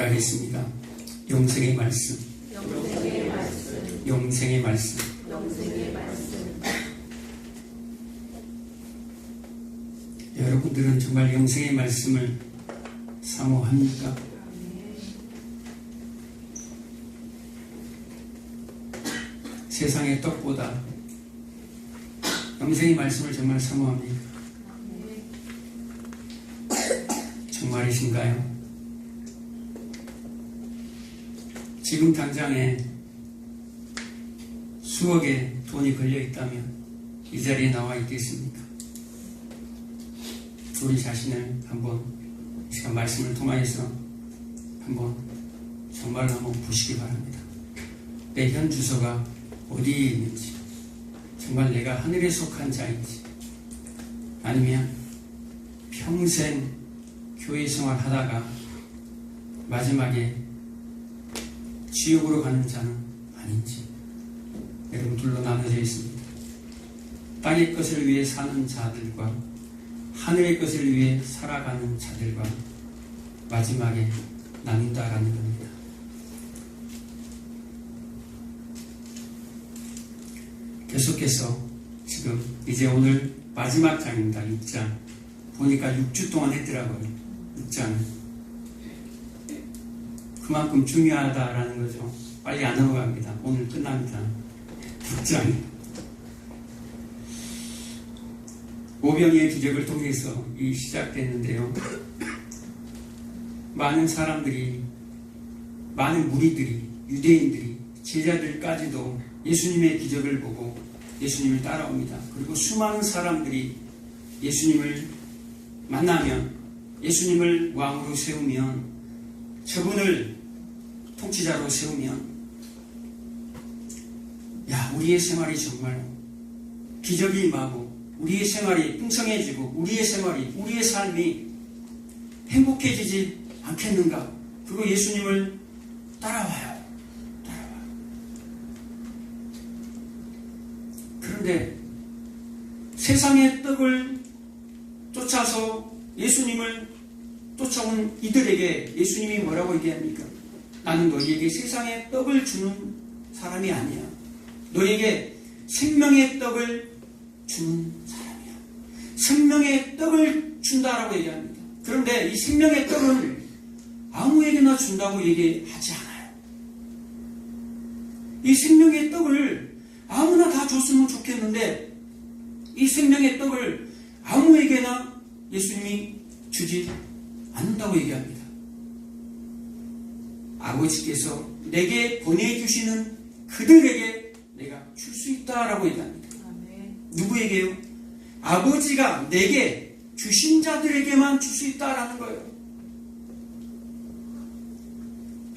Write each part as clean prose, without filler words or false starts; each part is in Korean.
따라하겠습니다. 영생의 말씀, 영생의 말씀, 영생의 말씀. 영생의 말씀. 여러분들은 정말 영생의 말씀을 사모합니까? 세상의 떡보다 영생의 말씀을 정말 사모합니까? 정말이신가요? 지금 당장에 수억의 돈이 걸려 있다면 이 자리에 나와 있겠습니까? 우리 자신을 한번 이 시간 말씀을 통하여서 한번 정말로 한번 보시기 바랍니다. 내 현 주소가 어디에 있는지, 정말 내가 하늘에 속한 자인지, 아니면 평생 교회 생활 하다가 마지막에 지옥으로 가는 자는 아닌지 여러분 둘로 나눠져 있습니다. 땅의 것을 위해 사는 자들과 하늘의 것을 위해 살아가는 자들과 마지막에 나눈다라는 겁니다. 계속해서 지금 이제 오늘 마지막 장입니다. 6장. 보니까 6주 동안 했더라고요. 6장. 그만큼 중요하다라는 거죠. 빨리 안 넘어갑니다. 오늘 끝납니다. 6장. 오병이의 기적을 통해서 이 시작됐는데요. 많은 사람들이, 많은 무리들이, 유대인들이, 제자들까지도 예수님의 기적을 보고 예수님을 따라옵니다. 그리고 수많은 사람들이 예수님을 만나면, 예수님을 왕으로 세우면, 저분을 통치자로 세우면, 야, 우리의 생활이 정말 기적이 임하고 우리의 생활이 풍성해지고 우리의 생활이, 우리의 삶이 행복해지지 않겠는가? 그리고 예수님을 따라와요. 그런데 세상의 떡을 쫓아서 예수님을 쫓아온 이들에게 예수님이 뭐라고 얘기합니까? 나는 너희에게 세상의 떡을 주는 사람이 아니야. 너희에게 생명의 떡을 주는 사람이야. 생명의 떡을 준다라고 얘기합니다. 그런데 이 생명의 떡을 아무에게나 준다고 얘기하지 않아요. 이 생명의 떡을 아무나 다 줬으면 좋겠는데 이 생명의 떡을 아무에게나 예수님이 주지 않는다고 얘기합니다. 아버지께서 내게 보내주시는 그들에게 내가 줄 수 있다라고 얘기합니다. 누구에게요? 아버지가 내게 주신 자들에게만 줄 수 있다라는 거예요.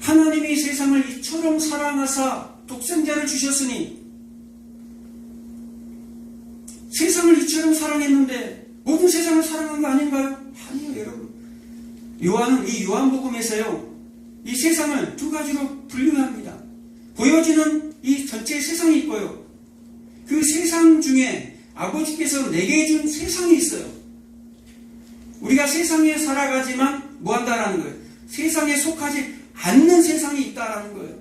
하나님이 세상을 이처럼 사랑하사 독생자를 주셨으니 세상을 이처럼 사랑했는데 모든 세상을 사랑한 거 아닌가요? 아니요, 여러분. 요한은 이 요한복음에서요, 이 세상을 두 가지로 분류합니다. 보여지는 이 전체 세상이 있고요. 그 세상 중에 아버지께서 내게 준 세상이 있어요. 우리가 세상에 살아가지만 뭐 한다라는 거예요? 세상에 속하지 않는 세상이 있다라는 거예요.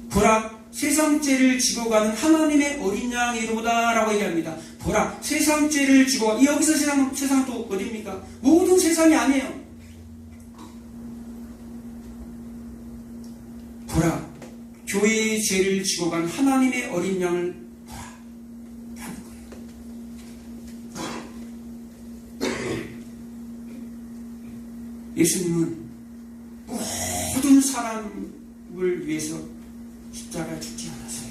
보라, 세상 죄를 지고 가는 하나님의 어린 양이로다 라고 얘기합니다. 보라, 세상 죄를 지고, 여기서 세상은 또 어디입니까? 모든 세상이 아니에요. 보라, 교회의 죄를 지고 간 하나님의 어린 양을 보라 라는 거예요. 예수님은 모든 사람을 위해서 십자가에 죽지 않았어요.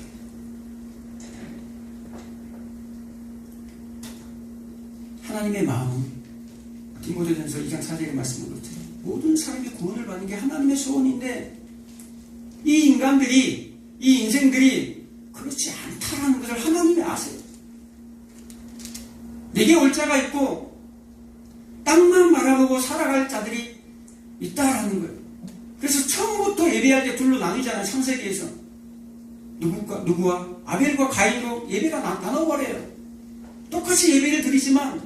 하나님의 마음은 디모데전서 2장 4절의 말씀을 그렇듯 모든 사람이 구원을 받는 게 하나님의 소원인데 이 인간들이, 이 인생들이 그렇지 않다라는 것을 하나님이 아세요. 내게 올 자가 있고 땅만 바라보고 살아갈 자들이 있다라는 거예요. 그래서 처음부터 예배할 때 둘로 나뉘잖아요. 창세기에서 누구와? 아벨과 가인으로 예배가 나눠버려요. 똑같이 예배를 드리지만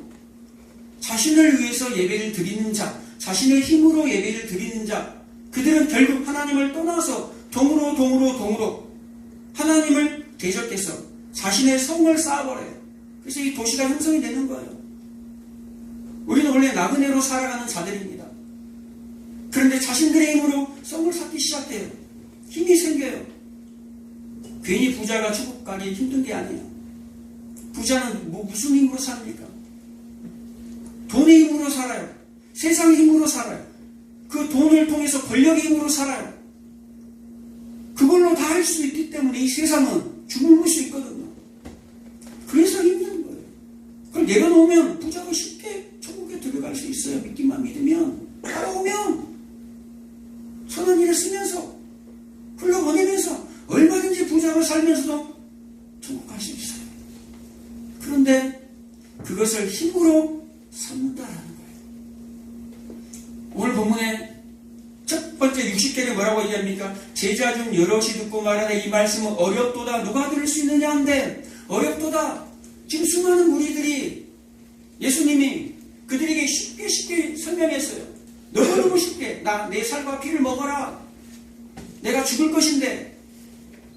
자신을 위해서 예배를 드리는 자, 자신의 힘으로 예배를 드리는 자, 그들은 결국 하나님을 떠나서 동으로 하나님을 대적해서 자신의 성을 쌓아버려요. 그래서 이 도시가 형성이 되는 거예요. 우리는 원래 나그네로 살아가는 자들입니다. 그런데 자신들의 힘으로 성을 쌓기 시작해요. 힘이 생겨요. 괜히 부자가 천국 가기 힘든 게 아니에요. 부자는 무슨 힘으로 삽니까? 돈의 힘으로 살아요. 세상의 힘으로 살아요. 그 돈을 통해서 권력의 힘으로 살아요. 그걸로 다 할 수 있기 때문에 이 세상은 주물를 수 있거든요. 그래서 힘든 거예요. 그걸 내려놓으면 부자가 쉽게 천국에 들어갈 수 있어요. 믿기만 믿으면, 따라오면, 선한 일을 쓰면서, 흘러보내면서 얼마든지 부자로 살면서도 천국 갈 수 있어요. 그런데 그것을 힘으로 삼는다라는 거예요. 오늘 본문에 첫 번째 60절에 뭐라고 얘기합니까? 제자 중 여럿이 듣고 말하되 이 말씀은 어렵도다. 누가 들을 수 있느냐 한데 어렵도다. 지금 수많은 무리들이 예수님이 그들에게 쉽게 설명했어요. 너무너무 쉽게 내 살과 피를 먹어라. 내가 죽을 것인데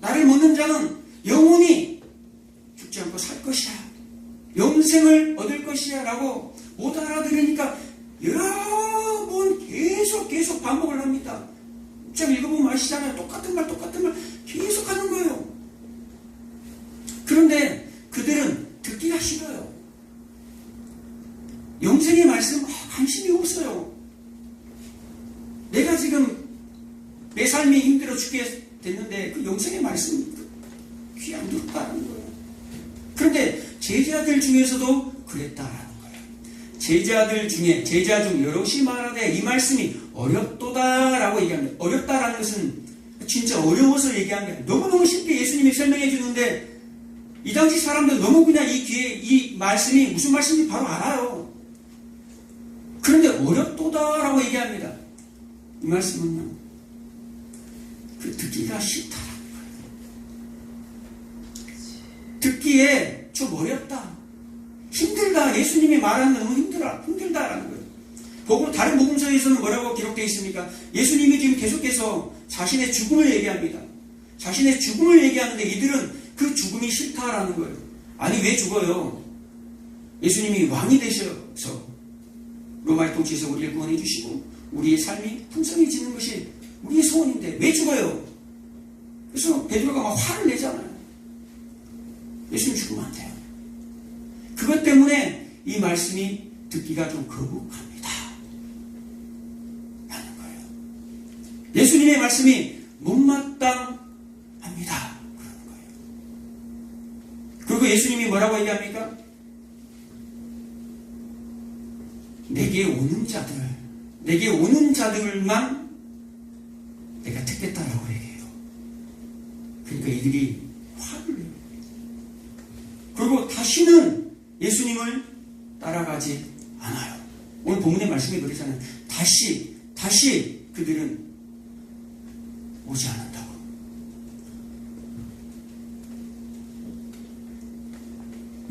나를 먹는 자는 영원히 죽지 않고 살 것이야. 영생을 얻을 것이야 라고 못 알아들으니까 여러 번 계속 반복을 합니다. 좀 읽어보면 아시잖아요. 똑같은 말 계속 하는 거예요. 그런데 그들은 듣기가 싫어요. 영생의 말씀 관심이 없어요. 내가 지금 내 삶이 힘들어 죽게 됐는데 그 영생의 말씀 귀 안 들었다는 거예요. 그런데 제자들 중에서도 그랬다라는 거예요. 제자 중 여럿이 말하되 이 말씀이 어렵도다라고 얘기합니다. 어렵다라는 것은 진짜 어려워서 얘기한 게 아니라 너무너무 쉽게 예수님이 설명해 주는데 이 당시 사람들 너무 그냥 이 말씀이 무슨 말씀인지 바로 알아요. 그런데 어렵도다라고 얘기합니다. 이 말씀은요, 그 듣기가 싫다라는 거예요. 듣기에 좀 어렵다. 힘들다. 예수님이 말하는 건 너무 힘들다라는 거예요. 다른 복음서에서는 뭐라고 기록되어 있습니까? 예수님이 지금 계속해서 자신의 죽음을 얘기합니다. 자신의 죽음을 얘기하는데 이들은 그 죽음이 싫다라는 거예요. 아니 왜 죽어요? 예수님이 왕이 되셔서 로마의 통치에서 우리를 구원해 주시고 우리의 삶이 풍성해지는 것이 우리의 소원인데 왜 죽어요? 그래서 베드로가 막 화를 내잖아요. 예수님 죽으면 안 돼요. 그것 때문에 이 말씀이 듣기가 좀 거북합니다. 라는 거예요. 예수님의 말씀이 못마땅합니다. 그러는 거예요. 그리고 예수님이 뭐라고 얘기합니까? 내게 오는 자들만 내가 택했다라고 얘기해요. 그러니까 이들이 화를 내요. 그리고 다시는 예수님을 따라가지 않아요. 오늘 본문의 말씀이 그러잖아요. 다시 그들은 오지 않는다고.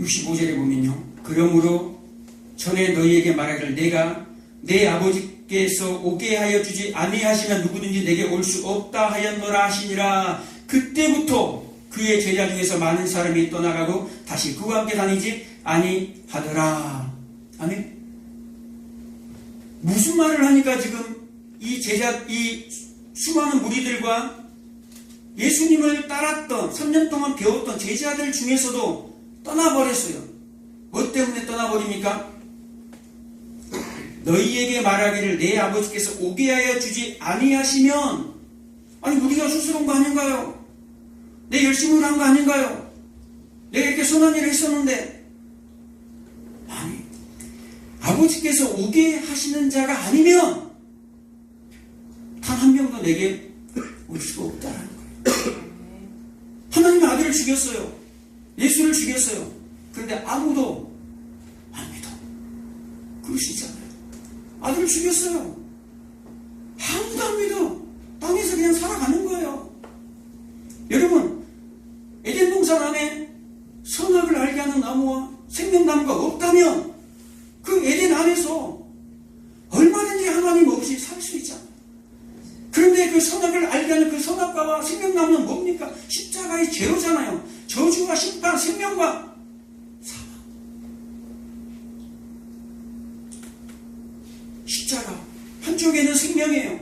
(65절에) 보면요. 그러므로 전에 너희에게 말하기를 내가 내 아버지께서 오게 하여 주지 아니하시면 누구든지 내게 올 수 없다 하였노라 하시니라. 그때부터 그의 제자 중에서 많은 사람이 떠나가고 다시 그와 함께 다니지 아니하더라. 아멘. 무슨 말을 하니까 지금 이 수많은 무리들과 예수님을 따랐던 3년 동안 배웠던 제자들 중에서도 떠나버렸어요. 뭐 때문에 떠나버립니까? 너희에게 말하기를 내 아버지께서 오게 하여 주지 아니하시면, 아니 우리가 스스로 온 거 아닌가요? 내 열심으로 한 거 아닌가요? 내가 이렇게 선한 일을 했었는데, 아니 아버지께서 오게 하시는 자가 아니면 단 한 명도 내게 올 수가 없다라는 거예요. 하나님의 아들을 죽였어요. 예수를 죽였어요. 그런데 아무도 안 믿어. 그럴 수 있잖아요. 아들을 죽였어요. 아무도 안 믿어. 땅에서 그냥 살아가는 거예요. 여러분, 에덴 동산 안에 선악을 알게 하는 나무와 생명나무가 없다면 그 에덴 안에서 얼마든지 하나님의 되는 그 선악과와 생명나무는 뭡니까? 십자가의 죄로잖아요. 저주와 심판, 생명과 사망. 십자가 한쪽에는 생명이에요.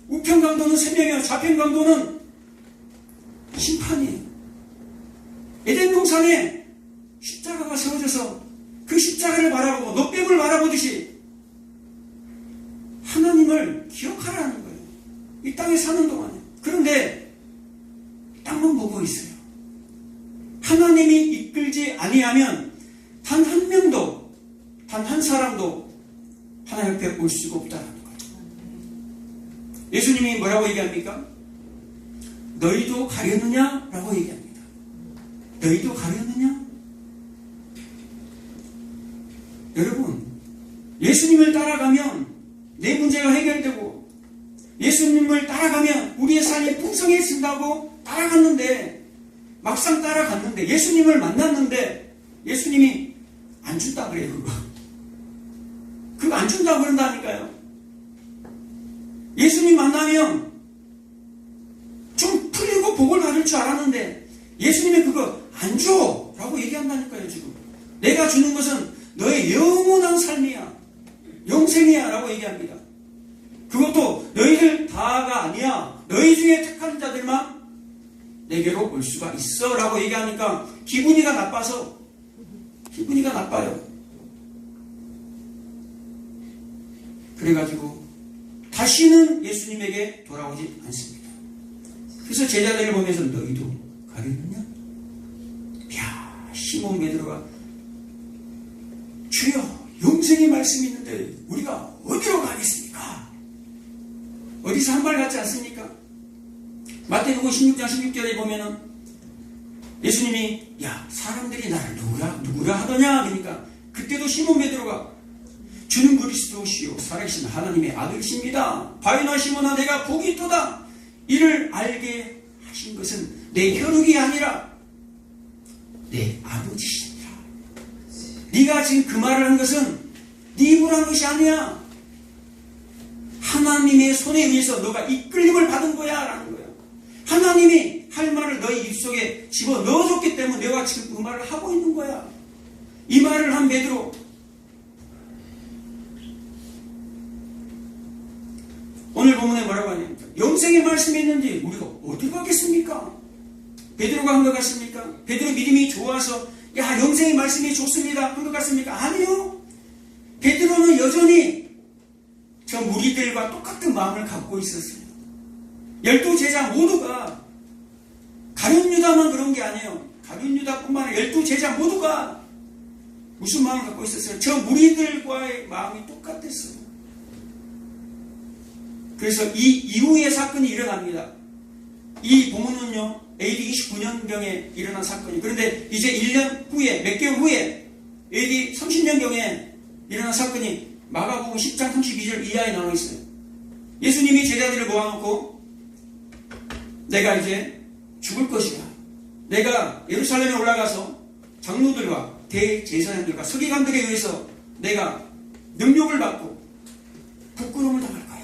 우편 강도는 생명이에요. 좌편 강도는 심판이에요. 에덴 동산에 십자가가 세워져서 그 십자가를 바라보고 놋뱀을 바라보듯이 하나님을 기억하라는 거예요. 이 땅에 사는 동안에. 그런데 땅만 보고 있어요. 하나님이 이끌지 아니하면 단 한 명도, 단 한 사람도 하나님 앞에 올 수가 없다는 거죠. 예수님이 뭐라고 얘기합니까? 너희도 가려느냐? 라고 얘기합니다. 너희도 가려느냐? 여러분, 예수님을 따라가면 내 문제가 해결되고 예수님을 따라가면 우리의 삶이 풍성해진다고 따라갔는데 막상 따라갔는데 예수님을 만났는데 예수님이 안 준다 그래요. 그거 안 준다고 그런다니까요. 예수님 만나면 좀 풀리고 복을 받을 줄 알았는데 예수님이 그거 안 줘 라고 얘기한다니까요. 지금 내가 주는 것은 너의 영원한 삶이야, 영생이야 라고 얘기합니다. 그것도 너희들 다가 아니야, 너희 중에 택한 자들만 내게로 올 수가 있어 라고 얘기하니까 기분이가 나빠요. 그래가지고 다시는 예수님에게 돌아오지 않습니다. 그래서 제자들을 보면서 너희도 가려느냐? 야, 시몬 베드로가 주여, 영생의 말씀이 있는데 우리가 어디로 가겠습니까? 어디서 한 말 같지 않습니까? 마태복음 16장 16절에 보면은 예수님이 야, 사람들이 나를 누구라 하더냐? 그러니까 그때도 시몬 베드로가 주는 그리스도시요 살아계신 하나님의 아들이십니다. 바요나 시몬아, 내가 복이 있도다. 이를 알게 하신 것은 내 혈육이 아니라 내 아버지시니라. 네가 지금 그 말을 한 것은 네 입으로 한 것이 아니야. 하나님의 손에 의해서 너가 이끌림을 받은 거야 라는 거야. 하나님이 할 말을 너희 입속에 집어넣어줬기 때문에 내가 지금 그 말을 하고 있는 거야. 이 말을 한 베드로, 오늘 본문에 뭐라고 하냐면 영생의 말씀이 있는데 우리가 어디 가겠습니까? 베드로가 한 것 같습니까? 베드로 믿음이 좋아서 야, 영생의 말씀이 좋습니다 한 것 같습니까? 아니요. 베드로는 여전히 저 무리들과 똑같은 마음을 갖고 있었어요. 12제자 모두가, 가룟 유다만 그런 게 아니에요. 가룟 유다뿐만 아니라 12제자 모두가 무슨 마음을 갖고 있었어요? 저 무리들과의 마음이 똑같았어요. 그래서 이 이후의 사건이 일어납니다. 이 본문은요, AD 29년경에 일어난 사건이에요. 그런데 이제 1년 후에, 몇 개월 후에 AD 30년경에 일어난 사건이 마가복음 10장 32절 이하에 나와 있어요. 예수님이 제자들을 모아놓고 내가 이제 죽을 것이다. 내가 예루살렘에 올라가서 장로들과 대제사장들과 서기관들에 의해서 내가 능력을 받고 부끄러움을 당할 거야.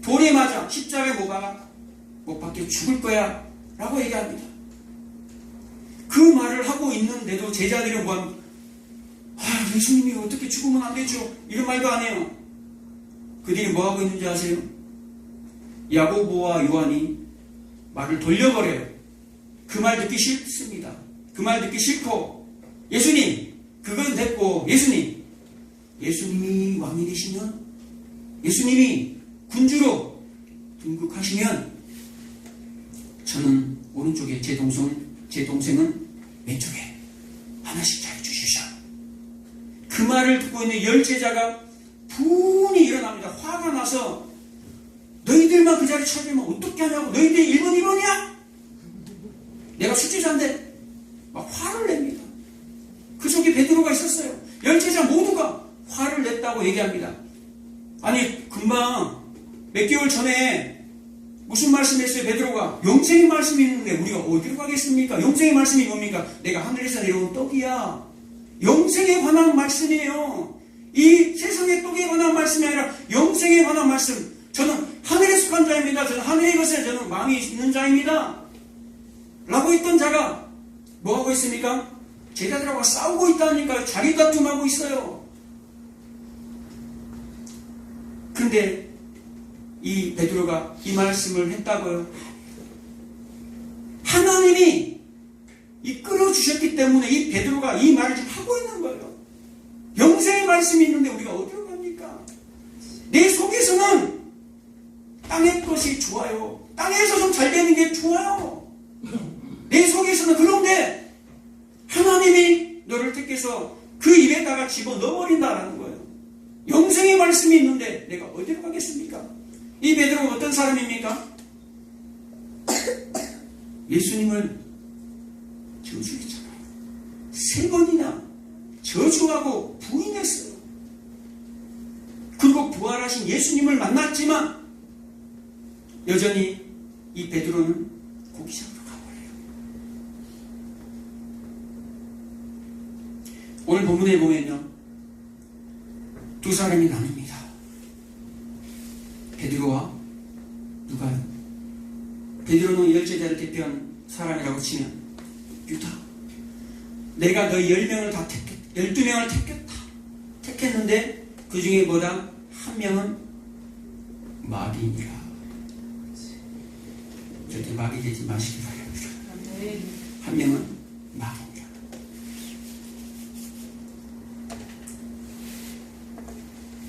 돌에 맞아 십자가에 못 박혀 죽을 거야 라고 얘기합니다. 그 말을 하고 있는데도 제자들은 뭐합니까? 아, 예수님이 어떻게 죽으면 안 되죠? 이런 말도 안 해요. 그들이 뭐하고 있는지 아세요? 야고보와 요한이 말을 돌려버려요. 그 말 듣기 싫습니다. 그 말 듣기 싫고, 예수님, 그건 됐고, 예수님이 왕이 되시면, 예수님이 군주로 등극하시면, 저는 오른쪽에 제 동생은 왼쪽에 하나씩 잘 주시죠. 그 말을 듣고 있는 10제자가 분이 일어납니다. 화가 나서 너희들만 그 자리 찾으면 어떻게 하냐고. 너희들 1번 2번이야? 내가 수지자인데 막 화를 냅니다. 그 속에 베드로가 있었어요. 10제자 모두가 화를 냈다고 얘기합니다. 아니, 금방 몇 개월 전에 무슨 말씀했어요? 베드로가 영생의 말씀이 있는데 우리가 어디로 가겠습니까? 영생의 말씀이 뭡니까? 내가 하늘에서 내려온 떡이야. 영생에 관한 말씀이에요. 이 세상의 떡에 관한 말씀이 아니라 영생에 관한 말씀. 저는 하늘에 속한 자입니다. 저는 하늘의 것에 저는 마음이 있는 자입니다. 라고 했던 자가 뭐하고 있습니까? 제자들하고 싸우고 있다니까요. 자리 다툼하고 있어요. 근데 이 베드로가 이 말씀을 했다고요. 하나님이 이끌어 주셨기 때문에 이 베드로가 이 말을 지금 하고 있는 거예요. 영생의 말씀이 있는데 우리가 어디로 갑니까? 내 속에서는 땅의 것이 좋아요. 땅에서 좀 잘 되는 게 좋아요. 내 속에서는. 그런데 하나님이 너를 택해서 그 입에다가 집어넣어버린다라는 거예요. 영생의 말씀이 있는데 내가 어디로 가겠습니까? 이 베드로는 어떤 사람입니까? 예수님을 저주했잖아요. 3번이나 저주하고 부인했어요. 그리고 부활하신 예수님을 만났지만 여전히 이 베드로는 고기잡으러 가버려요. 오늘 본문에 보면요, 두 사람이 나뉩니다. 베드로와 누가요? 베드로는 열제자를 대표한 사람이라고 치면 유다. 내가 너희 10명을 다 12명을 택했는데 그 중에 뭐다? 한 명은 마귀니라. 절대 마귀 되지 마시기 바랍니다. 한 명은 마귀니라.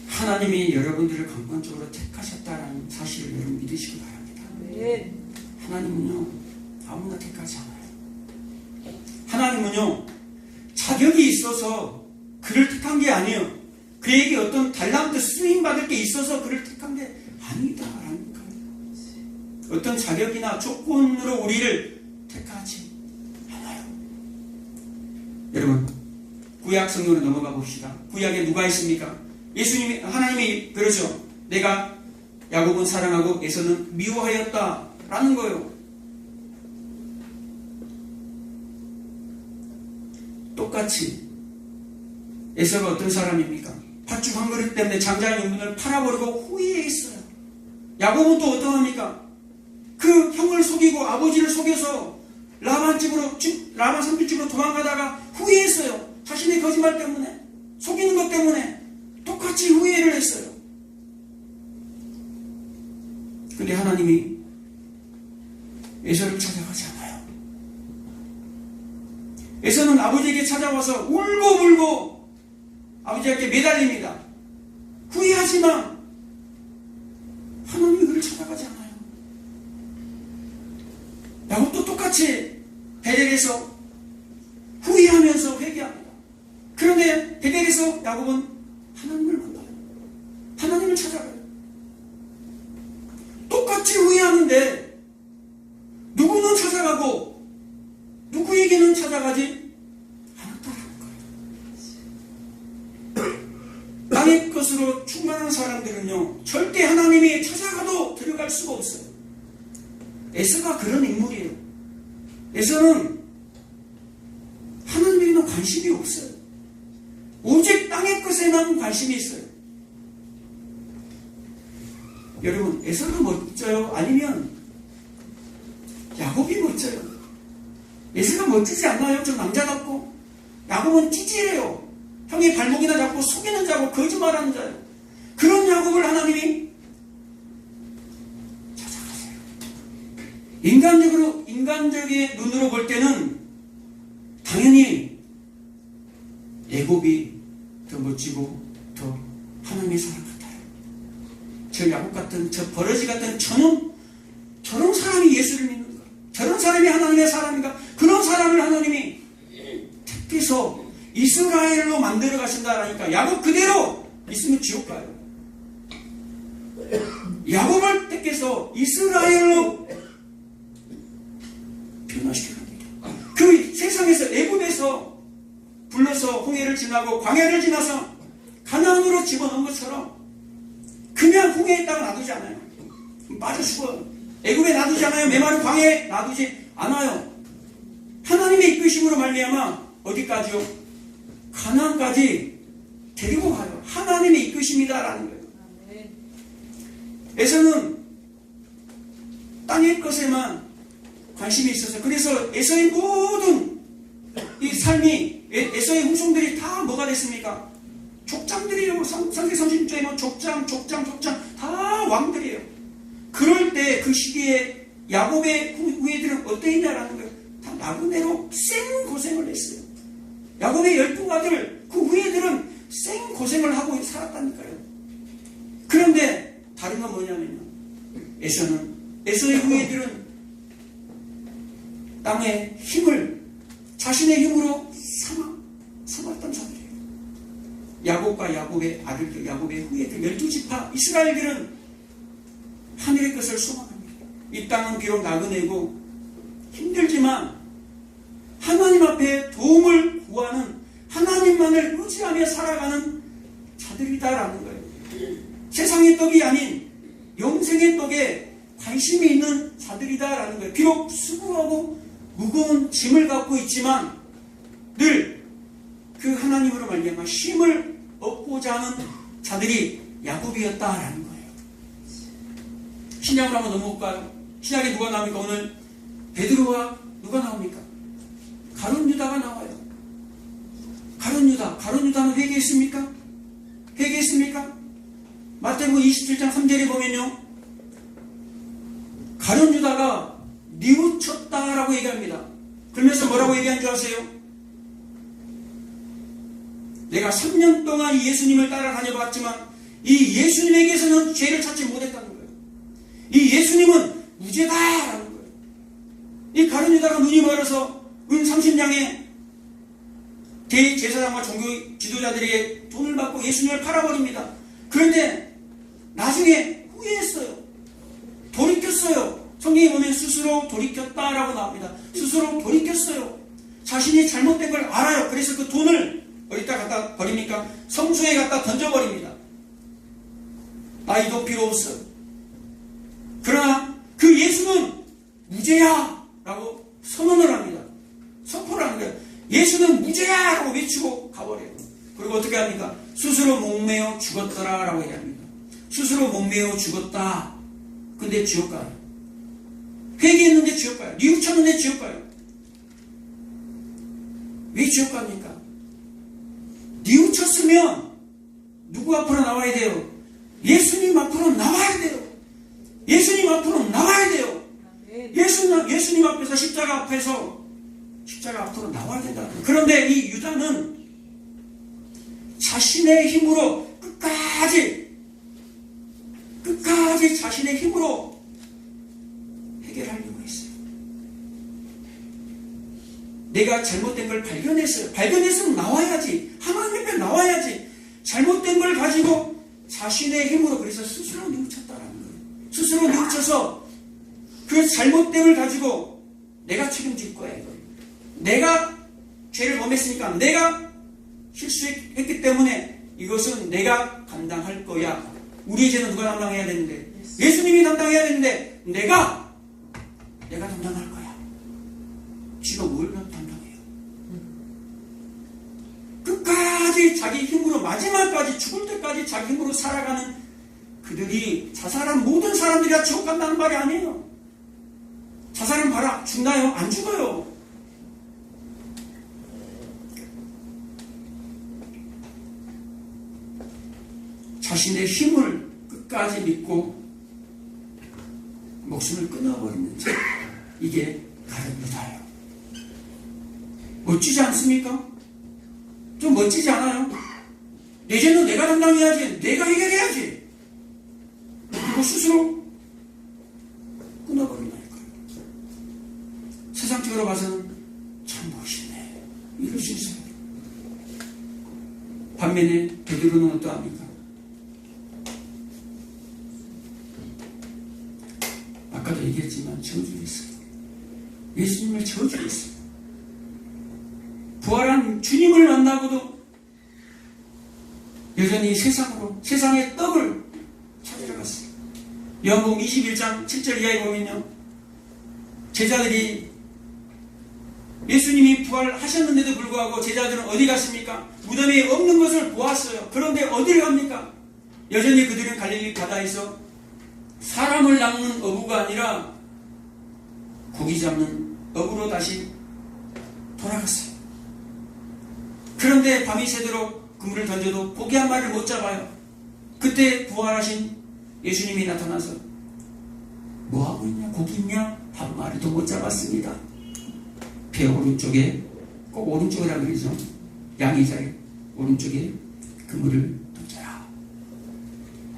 하나님이 여러분들을 강권적으로 택하셨다는 사실을 여러분 믿으시기 바랍니다. 하나님은요, 아무나 택하지 않아요. 하나님은요, 자격이 있어서 그를 택한 게 아니에요. 그에게 어떤 달란트 쓰임받을 게 있어서 그를 택한 게 아니다라는 거예요. 어떤 자격이나 조건으로 우리를 택하지 않아요. 여러분, 구약 성경으로 넘어가 봅시다. 구약에 누가 있습니까? 예수님이, 하나님이 그러죠. 내가 야곱은 사랑하고 에서는 미워하였다라는 거예요. 똑같이 에서가 어떤 사람입니까? 팥죽 한 그릇 때문에 장자의 유분을 팔아버리고 후회했어요. 야곱은 또 어떠합니까? 그 형을 속이고 아버지를 속여서 라반 삼촌집으로 도망가다가 후회했어요. 자신의 거짓말 때문에, 속이는 것 때문에 똑같이 후회를 했어요. 근데 하나님이 에서를 찾아가지 않아요. 에서는 아버지에게 찾아와서 울고불고 아버지에게 매달립니다. 후회하지만 하나님이 그를 찾아가지 않아요. 야곱도 똑같이 베델에서 후회하면서 회개합니다. 그런데 베델에서 야곱은 하나님을 만나요. 하나님을 찾아가요. 똑같이 후회하는데 누구는 찾아가고 누구에게는 찾아가지 않았다는 거예요. 땅의 것으로 충만한 사람들은요, 절대 하나님이 찾아가도 들어갈 수가 없어요. 에서가 그런 인물이에요. 에서는 하나님에게는 관심이 없어요. 오직 땅의 것에만 관심이 있어요. 여러분, 에서가 멋져요? 아니면 야곱이 멋져요? 에서가 멋지지 않나요? 좀 남자답고. 야곱은 찌질해요. 형의 발목이나 잡고 속이는 자고 거짓말하는 자예요. 그런 야곱을 하나님이 찾아가세요. 인간적인 눈으로 볼 때는 당연히 야곱이 더 멋지고 더 하나님의 사람 같아요. 저 야곱 같은, 저 버러지 같은 저런 사람이 예수를 믿는 거예요. 저런 사람이 하나님의 사람인가? 그런 사람을 하나님이 택해서 이스라엘로 만들어 가신다라니까. 야곱 그대로 있으면 지옥 가요. 야곱을 택해서 이스라엘로 변화시켜 갑니다. 그 세상에서 애굽에서 불러서 홍해를 지나고 광야를 지나서 가나안으로 집어넣은 것처럼 그냥 홍해에 땅을 놔두지 않아요. 빠져 죽어요. 애굽에 놔두지 않아요. 메마른 광야에 놔두지 않아요. 하나님의 이끄심으로 말미암아 어디까지요? 가나안까지 데리고 가요. 하나님의 이끄심이다라는 거예요. 에서는 땅의 것에만 관심이 있었어요. 그래서 에서의 모든 이 삶이, 에서의 후손들이 다 뭐가 됐습니까? 족장들이에요. 창세기 30장에 보면 족장 다 왕들이에요. 그럴 때 그 시기에 야곱의 후예들은 어떠했냐라는 거예요. 다 나그네로 생 고생을 했어요. 야곱의 12아들 그 후예들은 생 고생을 하고 살았다니까요. 그런데 다른 건 뭐냐면요, 에서의 후예들은 땅의 힘을 자신의 힘으로 삼았던 자들이에요. 야곱과 야곱의 아들들, 야곱의 후예들 12지파 이스라엘들은 하늘의 것을 소망합니다. 이 땅은 비록 나그네고 힘들지만 하나님 앞에 도움을 구하는, 하나님만을 의지하며 살아가는 자들이다라는 거예요. 세상의 떡이 아닌 영생의 떡에 관심이 있는 자들이다라는 거예요. 비록 수고하고 무거운 짐을 갖고 있지만 늘 그 하나님으로 말미암아 힘을 얻고자 하는 자들이 야곱이었다라는 거예요. 신약으로 한번 넘어올까요? 신약에 누가 나옵니까? 오늘 베드로와 누가 나옵니까? 가룟 유다가 나와요. 가룟 유다는 회개했습니까? 마태복음 27장 3절에 보면요, 가룟 유다가 뉘우쳤다라고 얘기합니다. 그러면서 뭐라고 얘기한 줄 아세요? 내가 3년 동안 예수님을 따라다녀봤지만 이 예수님에게서는 죄를 찾지 못했다는 거예요. 이 예수님은 무죄다라는 거예요. 이 가룟 유다가 눈이 멀어서 은 30냥에 대제사장과 종교 지도자들에게 돈을 받고 예수님을 팔아버립니다. 그런데 나중에 후회했어요. 돌이켰어요. 성경에 보면 스스로 돌이켰다라고 나옵니다. 스스로 돌이켰어요. 자신이 잘못된 걸 알아요. 그래서 그 돈을 어디다 갖다 버립니까? 성소에 갖다 던져버립니다. 나이도 필요 없어. 그러나 그 예수는 무죄야 라고 선언을 합니다. 선포를 하는 거예요. 예수는 무죄야 라고 외치고 가버려요. 그리고 어떻게 합니까? 스스로 목매어 죽었더라 라고 얘기합니다. 스스로 목매어 죽었다. 근데 지옥 가요. 회개했는데 지옥 가요. 뉘우쳤는데 지옥 가요. 왜 지옥 갑니까? 뉘우쳤으면 누구 앞으로 나와야 돼요? 예수님 앞으로 나와야 돼요. 예수님 앞으로 나와야 돼요. 예수님 앞에서 십자가 앞으로 나와야 된다. 그런데 이 유다는 자신의 힘으로 끝까지 자신의 힘으로 해결하려고 했어요. 내가 잘못된 걸 발견했어요. 발견했으면 나와야지. 하나님 옆에 나와야지. 잘못된 걸 가지고 자신의 힘으로, 그래서 스스로 뉘우쳤다라는 거예요. 스스로 뉘우쳐서 그 잘못됨을 가지고 내가 책임질 거야. 이거. 내가 죄를 범했으니까, 내가 실수했기 때문에 이것은 내가 감당할 거야. 우리의 죄는 누가 담당해야 되는데? 예수님이 담당해야 되는데 내가 담당할 거야. 지가 뭘 담당해요? 끝까지 자기 힘으로, 마지막까지 죽을 때까지 자기 힘으로 살아가는 그들이, 자살한 모든 사람들이 다 지옥 간다는 말이 아니에요. 자살은 봐라, 죽나요? 안 죽어요. 자신의 힘을 끝까지 믿고 목숨을 끊어버리는 자, 이게 가룟 유다예요. 멋지지 않습니까? 좀 멋지지 않아요? 내 죄는 내가 담당해야지. 내가 해결해야지. 그리고 스스로 끊어버린다니까요. 세상적으로 봐서는 참 멋있네. 이럴 수 있어요. 반면에 베드로는 어떠합니까? 아까도 얘기했지만 저주했어요. 예수님을 저주했어요. 부활한 주님을 만나고도 여전히 세상의 떡을 찾으러 갔어요. 요한복음 21장 7절 이하에 보면요, 제자들이 예수님이 부활하셨는데도 불구하고 제자들은 어디 갔습니까? 무덤에 없는 것을 보았어요. 그런데 어디를 갑니까? 여전히 그들은 갈릴리 바다에서 사람을 낚는 어부가 아니라 고기 잡는 어부로 다시 돌아갔어요. 그런데 밤이 새도록 그물을 던져도 고기 한 마리를 못 잡아요. 그때 부활하신 예수님이 나타나서 뭐하고 있냐? 고기 있냐? 한 마리도 못 잡았습니다. 배 오른쪽에, 꼭 오른쪽이라 그러죠. 양의 자리 오른쪽에 그물을 던져라.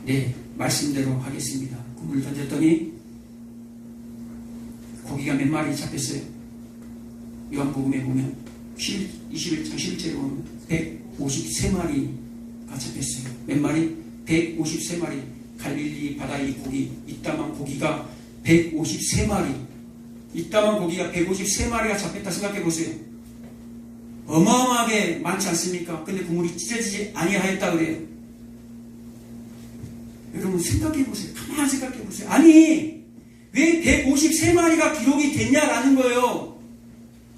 네, 말씀대로 하겠습니다. 그물을 던졌더니 고기가 몇 마리 잡혔어요. 요한복음에 보면 21장 11절에 보면 153마리가 잡혔어요. 몇 마리? 153마리. 갈릴리 바다의 고기, 이따만 고기가 153마리. 이따만 고기가 153마리가 잡혔다 생각해 보세요. 어마어마하게 많지 않습니까? 근데 그물이 찢어지지 아니하였다 그래요. 여러분 생각해 보세요. 가만히 생각해 보세요. 아니 왜 153마리가 기록이 됐냐라는 거예요.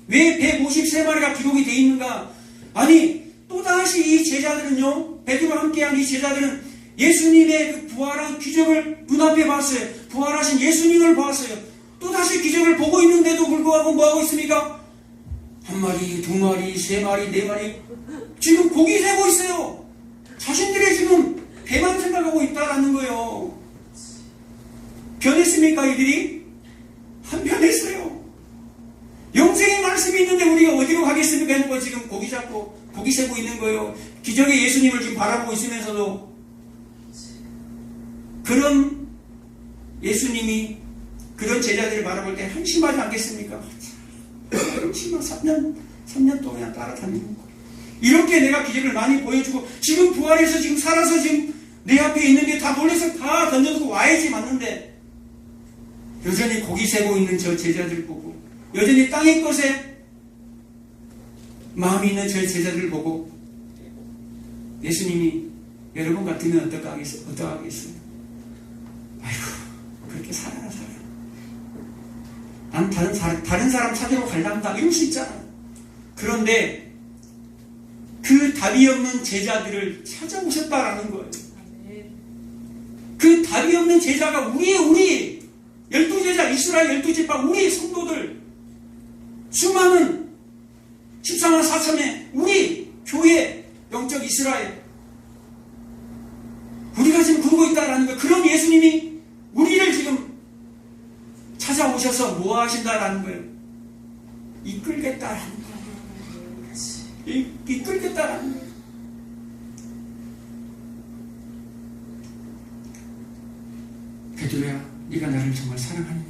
왜 153마리가 기록이 되어 있는가? 아니 또다시 이 제자들은요, 베드로와 함께한 이 제자들은 예수님의 그 부활한 기적을 눈앞에 봤어요. 부활하신 예수님을 봤어요. 또다시 기적을 보고 있는데도 불구하고 뭐하고 있습니까? 한 마리, 두 마리, 세 마리, 네 마리 지금 고기 세고 있어요. 자신들의 지금 배만 생각하고 있다라는 거예요. 변했습니까 이들이? 안 변했어요. 영생의 말씀이 있는데 우리가 어디로 가겠습니까? 하는 거 지금 고기 잡고 고기 세고 있는 거예요. 기적의 예수님을 지금 바라보고 있으면서도 그런 예수님이 그런 제자들을 바라볼 때 한심하지 않겠습니까? 그렇지만 3년 동안 따라다니는 거예요. 이렇게 내가 기적을 많이 보여주고 지금 부활해서 지금 살아서 지금 내 앞에 있는 게 다 몰려서 다 던져놓고 와야지 맞는데 여전히 고기 세고 있는 저 제자들 보고 여전히 땅의 것에 마음이 있는 저 제자들을 보고 예수님이 여러분 같으면 어떡하겠어요? 아이고 그렇게 살아라. 난 다른 사람 찾으러 갈란다 이럴 수 있잖아. 그런데 그 답이 없는 제자들을 찾아오셨다라는 거예요. 그 답이 없는 제자가 우리 12제자 이스라엘 12지파 우리 성도들 수많은 14만 4천의 우리 교회 영적 이스라엘 우리가 지금 그러고 있다라는 거예요. 그런 예수님이 우리를 지금 찾아오셔서 뭐 하신다라는 거예요? 이끌겠다라는 거예요. 이끌겠다라는 거예요. 베드로야, 네가 나를 정말 사랑하느냐?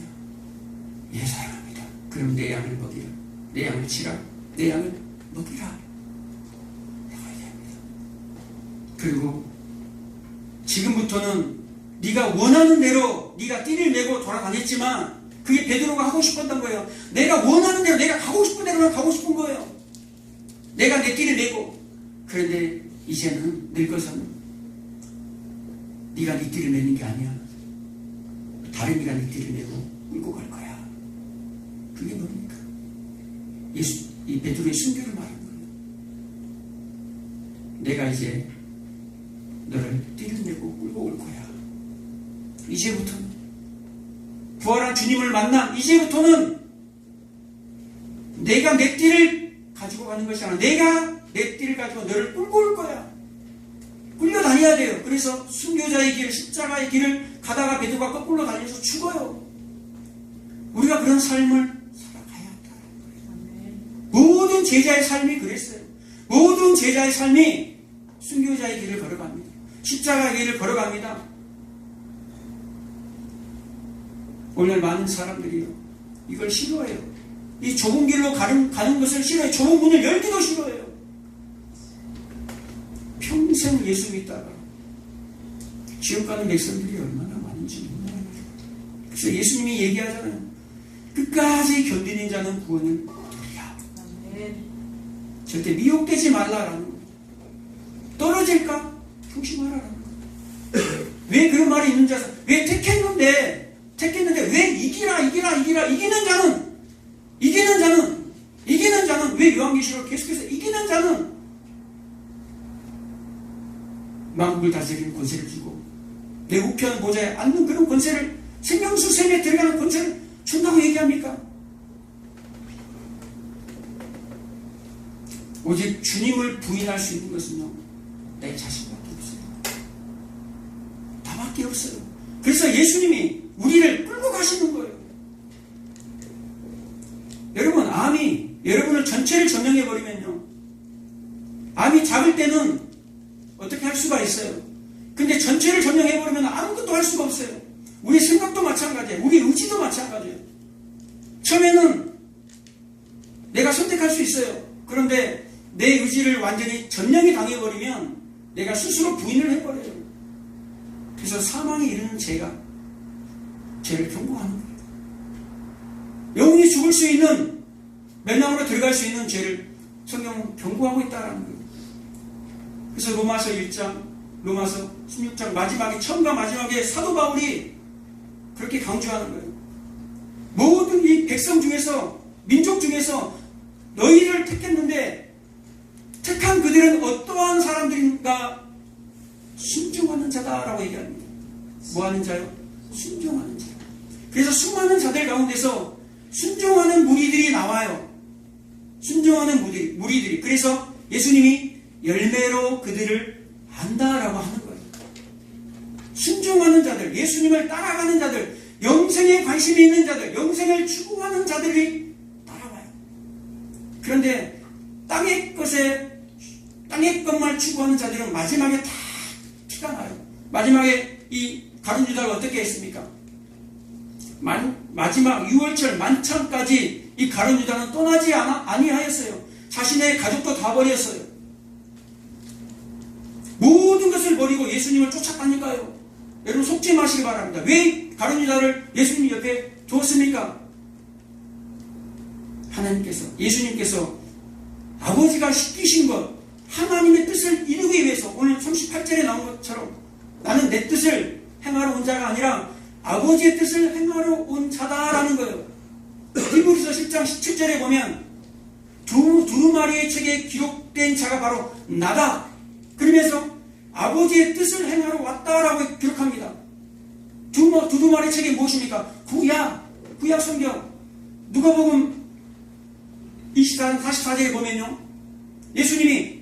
예, 사랑합니다. 그럼 내 양을 먹이라. 내 양을 치라. 내 양을 먹이라. 나가야 됩니다. 그리고 지금부터는 네가 원하는 대로 네가 띠를 내고 돌아다녔지만 그게 베드로가 하고 싶었던 거예요. 내가 원하는 대로 내가 가고 싶은 대로만 가고 싶은 거예요. 내가 내 띠를 내고. 그런데 이제는 늙어서는 네가 네 띠를 내는 게 아니야. 다른 이가 네 띠를 내고 끌고 갈 거야. 그게 뭡니까? 이 베드로의 순교를 말하는 거예요. 내가 이제 너를 띠를 내고 끌고 올 거야. 이제부터는 부활한 주님을 만나 이제부터는 내가 내 띠를 가지고 가는 것이 아니라 내가 내 띠를 가지고 너를 끌고 올 거야. 끌려다녀야 돼요. 그래서 순교자의 길, 십자가의 길을 가다가 베드로가 거꾸로 달려서 죽어요. 우리가 그런 삶을 살아가야 한다. 모든 제자의 삶이 그랬어요. 모든 제자의 삶이 순교자의 길을 걸어갑니다. 십자가의 길을 걸어갑니다. 오늘 많은 사람들이요 이걸 싫어해요. 이 좁은 길로 가는 것을 싫어해요. 좁은 문을 열기도 싫어해요. 평생 예수 믿다가 지옥 가는 백성들이 얼마나 많은지 몰라요. 그래서 예수님이 얘기하잖아요. 끝까지 견디는 자는 구원을 얻으리라. 절대 미혹되지 말라라는 거예요. 떨어질까? 조심하라라는 거예요. 왜 그런 말이 있는지 아세요? 왜 택했는데 왜 이기라 이기는 자는 왜 요한계시록 계속해서 이기는 자는 만국을 다스리는 권세를 주고 내 우편 모자에 앉는 그런 권세를, 생명수 샘에 들어가는 권세를 준다고 얘기합니까? 오직 주님을 부인할 수 있는 것은요, 내 자신밖에 없어요. 나밖에 없어요. 그래서 예수님이 우리를 끌고 가시는 거예요. 여러분, 암이 여러분을 전체를 점령해버리면요, 암이 작을 때는 어떻게 할 수가 있어요. 근데 전체를 점령해버리면 아무것도 할 수가 없어요. 우리 생각도 마찬가지예요. 우리 의지도 마찬가지예요. 처음에는 내가 선택할 수 있어요. 그런데 내 의지를 완전히 점령이 당해버리면 내가 스스로 부인을 해버려요. 그래서 사망에 이르는 죄가 죄를 경고하는 거예요. 영원히 죽을 수 있는, 멸망으로 들어갈 수 있는 죄를 성경은 경고하고 있다는 거예요. 그래서 로마서 1장, 로마서 16장 마지막에, 처음과 마지막에 사도 바울이 그렇게 강조하는 거예요. 모든 이 백성 중에서, 민족 중에서 너희를 택했는데 택한 그들은 어떠한 사람들인가? 순종하는 자다라고 얘기합니다. 뭐하는 자요? 순종하는 자. 그래서 수많은 자들 가운데서 순종하는 무리들이 나와요. 순종하는 무리들이. 그래서 예수님이 열매로 그들을 안다라고 하는 거예요. 순종하는 자들, 예수님을 따라가는 자들, 영생에 관심이 있는 자들, 영생을 추구하는 자들이 따라와요. 그런데 땅의 것만 추구하는 자들은 마지막에 다 티가 나요. 마지막에 이 가룟 유다가 어떻게 했습니까? 마지막 6월절 만찬까지 이 가룟 유다는 떠나지 아니하였어요. 자신의 가족도 다 버렸어요. 모든 것을 버리고 예수님을 쫓아가니까요. 여러분, 속지 마시기 바랍니다. 왜 가룟 유다를 예수님 옆에 두었습니까? 하나님께서, 예수님께서 아버지가 시키신 것, 하나님의 뜻을 이루기 위해서, 오늘 38절에 나온 것처럼 나는 내 뜻을 행하러 온 자가 아니라 아버지의 뜻을 행하러 온 자다라는 거예요. 히브리서 10장 17절에 보면 두루마리의 책에 기록된 자가 바로 나다. 그러면서 아버지의 뜻을 행하러 왔다라고 기록합니다. 두루마리 책이 무엇입니까? 구약 성경. 누가복음 24장 44절에 보면요, 예수님이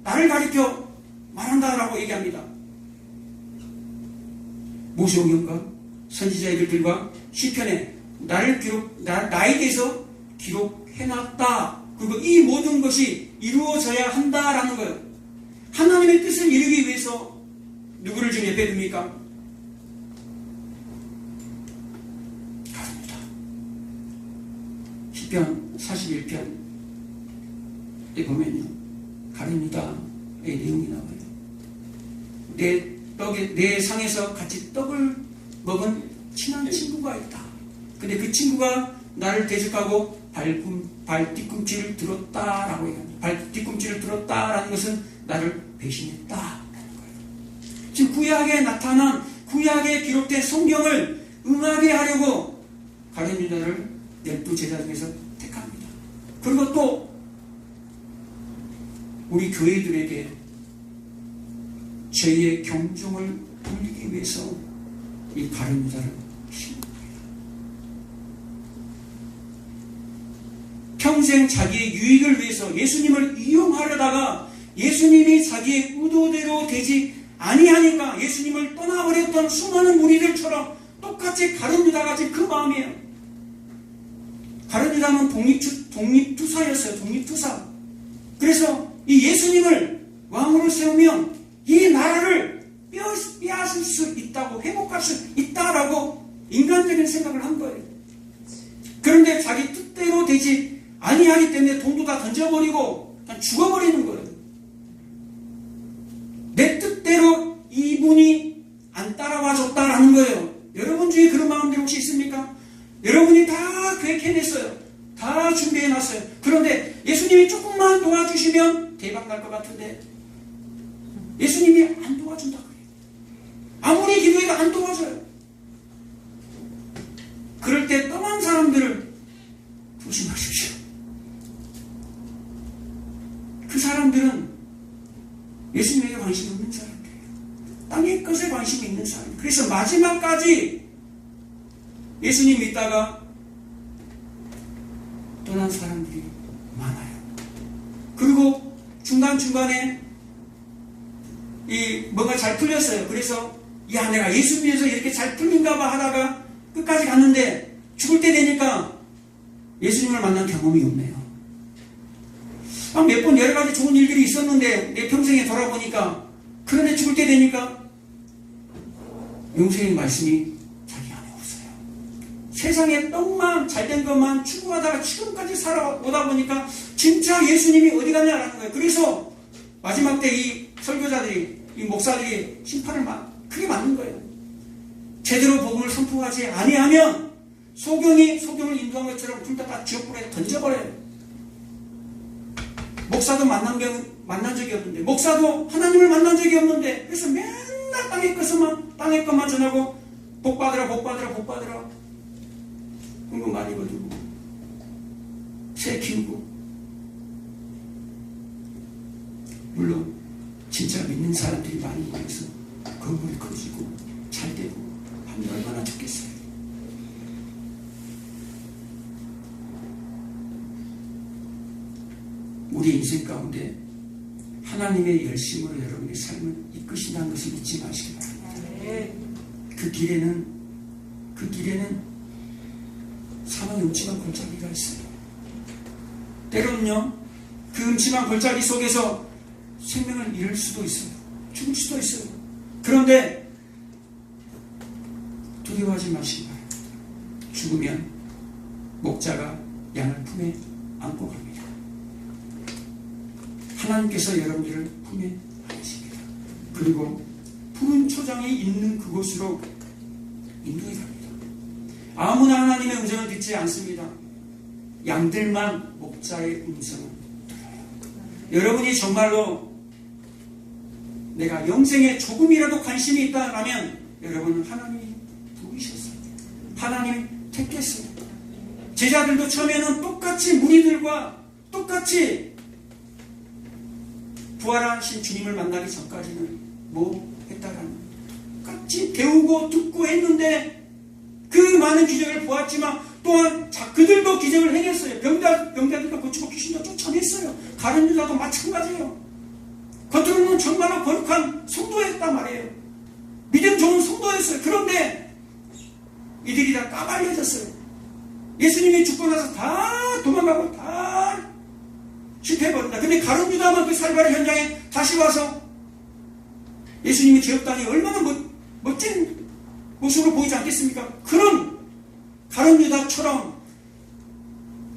나를 가리켜 말한다라고 얘기합니다. 모세오경과 선지자들과 시편에 나에 대해서 기록해놨다. 그리고 이 모든 것이 이루어져야 한다라는 거예요. 하나님의 뜻을 이루기 위해서 누구를 지금 옆에 둡니까? 가릅니다. 시편 41편에 보면요, 가룟유다의 내용이 나와요. 내 상에서 같이 떡을 먹은 친한 친구가 있다. 근데 그 친구가 나를 대적하고 발 뒤꿈치를 들었다라고 얘기합니다. 발 뒤꿈치를 들었다라는 것은 나를 배신했다라는 거예요. 지금 구약에 나타난, 구약에 기록된 성경을 응하게 하려고 가룟 유다를 12제자 중에서 택합니다. 그리고 또 우리 교회들에게 죄의 경종을 울리기 위해서 이 가룟 유다를 심는 거예요. 평생 자기의 유익을 위해서 예수님을 이용하려다가 예수님이 자기의 의도대로 되지 아니하니까 예수님을 떠나버렸던 수많은 무리들처럼 똑같이 가룟 유다가 지금 그 마음이에요. 가룟 유다는 독립투사였어요. 독립투사. 그래서 이 예수님을 왕으로 세우면 이 나라를 빼앗을 수 있다고, 회복할 수 있다라고 인간적인 생각을 한 거예요. 그런데 자기 뜻대로 되지 아니하기 때문에 돈도 다 던져버리고 그냥 죽어버리는 거예요. 내 뜻대로 이분이 안 따라와 줬다라는 거예요. 여러분 중에 그런 마음들이 혹시 있습니까? 여러분이 다 계획해냈어요. 다 준비해놨어요. 그런데 예수님이 조금만 도와주시면 대박 날 것 같은데 예수님이 안 도와준다 그래요. 아무리 기도해도 안 도와줘요. 그럴 때 떠난 사람들을 조심하십시오. 그 사람들은 예수님에게 관심이 없는 사람들이에요. 땅의 것에 관심이 있는 사람. 그래서 마지막까지 예수님 믿다가 떠난 사람들이 많아요. 그리고 중간중간에 뭔가 잘 풀렸어요. 그래서 야, 내가 예수 믿어서 이렇게 잘 풀린가 봐 하다가 끝까지 갔는데 죽을 때 되니까 예수님을 만난 경험이 없네요. 몇 번 여러 가지 좋은 일들이 있었는데 내 평생에 돌아보니까 그런데 죽을 때 되니까 영생의 말씀이 자기 안에 없어요. 세상에 떡만 잘된 것만 추구하다가 지금까지 살아오다 보니까 진짜 예수님이 어디 갔냐라는 거예요. 그래서 마지막 때 이 설교자들이, 이 목사들이 심판을 크게 맞는 거예요. 제대로 복음을 선포하지 아니하면 소경을 인도한 것처럼 둘 다 지옥불에 던져버려요. 목사도 만난 적이 없는데, 목사도 하나님을 만난 적이 없는데, 그래서 맨날 땅의 것만 전하고 복 받으라 헌금 많이 거두고 새 키우고. 물론 진짜 믿는 사람들이 많이 모여서 건물이 커지고 잘 되고 하면 얼마나 좋겠어요. 우리 인생 가운데 하나님의 열심으로 여러분의 삶을 이끄신다는 것을 잊지 마시기 바랍니다. 그 길에는 사망의 음침한 골짜기가 있어요. 때로는요, 그 음침한 골짜기 속에서 생명을 잃을 수도 있어요. 죽을 수도 있어요. 그런데 두려워하지 마시기 바랍니다. 죽으면 목자가 양을 품에 안고 갑니다. 하나님께서 여러분들을 품에 안으십니다. 그리고 푸른 초장이 있는 그곳으로 인도해 갑니다. 아무나 하나님의 음성을 듣지 않습니다. 양들만 목자의 음성을 들어요. 여러분이 정말로 내가 영생에 조금이라도 관심이 있다라면 여러분은 하나님이 부르셨어요. 하나님이 택했어요. 제자들도 처음에는 똑같이 무리들과 똑같이 부활하신 주님을 만나기 전까지는 뭐 했다라는 똑같이 배우고 듣고 했는데 그 많은 기적을 보았지만 또한 그들도 기적을 행했어요. 병자들도 고치고 귀신도 쫓아냈어요. 가룟 유다도 마찬가지예요. 겉으로는 정말로 거룩한 성도였단 말이에요. 믿음 좋은 성도였어요. 그런데 이들이 다 까발려졌어요. 예수님이 죽고 나서 다 도망가고 다 실패해버린다. 근데 가룟 유다만 그 살바의 현장에 다시 와서 예수님이 죄 없다니 얼마나 멋진 모습으로 보이지 않겠습니까? 그런 가룟 유다처럼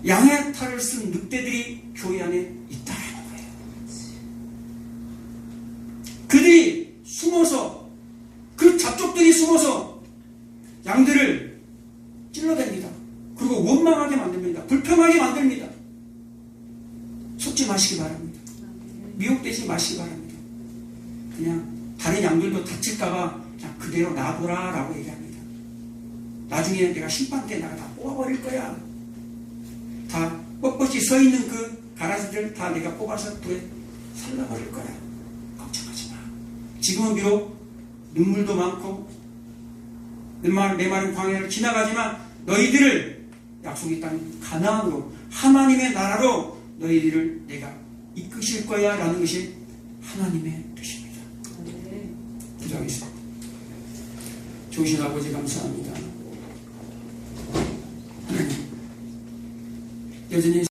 양의 탈을 쓴 늑대들이 교회 안에 있다라는 거예요. 그들이 숨어서, 그 잡족들이 숨어서 양들을 찔러댑니다. 그리고 원망하게 만듭니다. 불평하게 만듭니다. 속지 마시기 바랍니다. 미혹되지 마시기 바랍니다. 그냥 다른 양들도 다칠까봐 그냥 그대로 놔둬라 라고 얘기합니다. 나중에 내가 심판 때 내가 다 뽑아버릴 거야. 다 뻣뻣이 서 있는 그 가라지들 다 내가 뽑아서 불에 살라버릴 거야. 걱정하지 마. 지금은 비록 눈물도 많고 메마른 광야를 지나가지만 너희들을 약속의 땅 가나안으로, 하나님의 나라로 너희들을 내가 이끄실 거야 라는 것이 하나님의 뜻입니다. 기도하겠습니다. 좋으신 아버지 감사합니다. 여전히